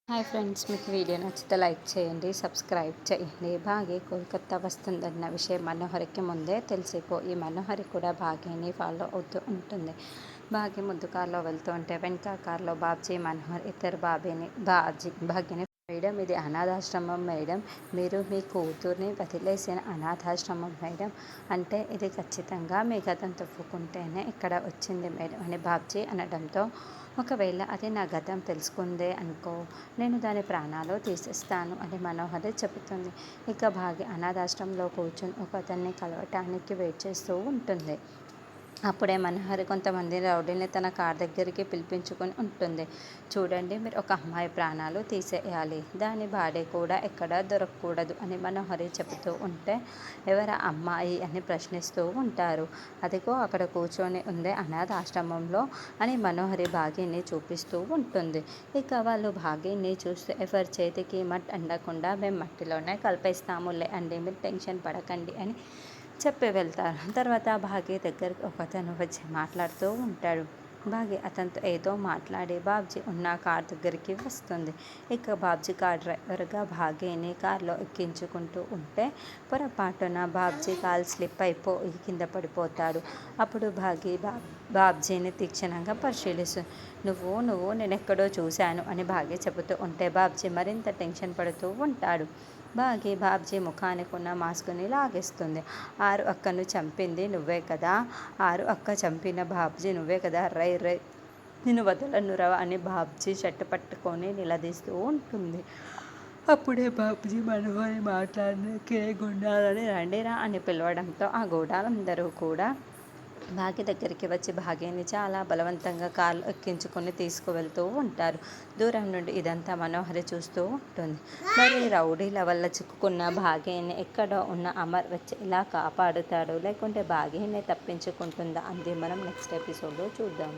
Hi friends, మీకు video నచ్చితే like చేయండి, సబ్స్క్రైబ్ చేయండి. భాగ్య కోల్కత్తా వస్తుందన్న విషయం మనోహరికి ముందే తెలిసిపో ఈ మనోహరి కూడా భాగ్యని ఫాలో అవుతూ ఉంటుంది. భాగ్య ముందు కారులో వెళ్తూ ఉంటే వెనక కారులో బాబ్జీ, మనోహర్ ఇద్దరు భాగ్యని మేడం, ఇది అనాథాశ్రమం మేడం, మీరు మీ కూతుర్ని వదిలేసిన అనాథాశ్రమం మేడం, అంటే ఇది ఖచ్చితంగా మీ గతం తప్పుకుంటేనే ఇక్కడ వచ్చింది మేడం అని బాబ్జీ అనడంతో, ఒకవేళ అది నా గతం తెలుసుకుందే అనుకో, నేను దాని ప్రాణాలు తీసేస్తాను అని మనోహరి చెబుతుంది. ఇక భాగ్య అనాథాశ్రమంలో కూర్చొని ఒక అతన్ని కలవటానికి వెయిట్ చేస్తూ ఉంటుంది. అప్పుడే మనోహరి కొంతమంది రౌడీని తన కార్ దగ్గరికి పిలిపించుకొని ఉంటుంది. చూడండి, మీరు ఒక అమ్మాయి ప్రాణాలు తీసేయాలి, దాని బాడీ కూడా ఎక్కడా దొరకకూడదు అని మనోహరి చెబుతూ ఉంటే, ఎవరా అమ్మాయి అని ప్రశ్నిస్తూ ఉంటారు. అదిగో అక్కడ కూర్చొని ఉందే అనాథాశ్రమంలో అని మనోహరి భాగ్యని చూపిస్తూ ఉంటుంది. ఇక వాళ్ళు భాగ్యని చూస్తే, ఎవరి చేతికి మట్ అండకుండా మేము మట్టిలోనే కలిపేస్తాములే అండి, మీరు టెన్షన్ పడకండి అని చెప్పి వెళ్తారు. తర్వాత భాగ్య దగ్గరికి ఒకతను వచ్చి మాట్లాడుతూ ఉంటాడు. భాగ్య అతనితో ఏదో మాట్లాడి బాబ్జీ ఉన్న కార్ దగ్గరికి వస్తుంది. ఇక బాబ్జీ కార్ డ్రైవర్గా భాగ్యని కార్లో ఎక్కించుకుంటూ ఉంటే, పొరపాటున బాబ్జీ కాల్ స్లిప్ అయిపోయి కింద పడిపోతాడు. అప్పుడు బాబ్జీని తీక్షణంగా పరిశీలిస్తుంది. నువ్వు నేనెక్కడో చూశాను అని భాగ్య చెబుతూ ఉంటే, బాబ్జీ మరింత టెన్షన్ పడుతూ ఉంటాడు. బాబ్జీ ముఖానికి ఉన్న మాస్కుని లాగేస్తుంది. ఆరు అక్కను చంపింది నువ్వే కదా, ఆరు అక్క చంపిన బాబ్జీ నువ్వే కదా, రై రై నిన్ను వదలనురా అని బాబ్జీ షర్టు పట్టుకొని నిలదీస్తూ ఉంటుంది. అప్పుడే బాబ్జీ మనోహరి మాట్లాడడానికి గుండాలని రండిరా అని పిలవడంతో ఆ గూడాలందరూ కూడా భాగ్య దగ్గరికి వచ్చి భాగ్యని చాలా బలవంతంగా కాళ్ళు ఎక్కించుకొని తీసుకువెళ్తూ ఉంటారు. దూరం నుండి ఇదంతా మనోహరి చూస్తూ ఉంటుంది. మరి రౌడీల వల్ల చిక్కుకున్న భాగ్యని ఎక్కడో ఉన్న అమర్ వచ్చి ఇలా కాపాడుతాడు, లేకుంటే భాగ్యనే తప్పించుకుంటుందా అంది మనం నెక్స్ట్ ఎపిసోడ్లో చూద్దాం.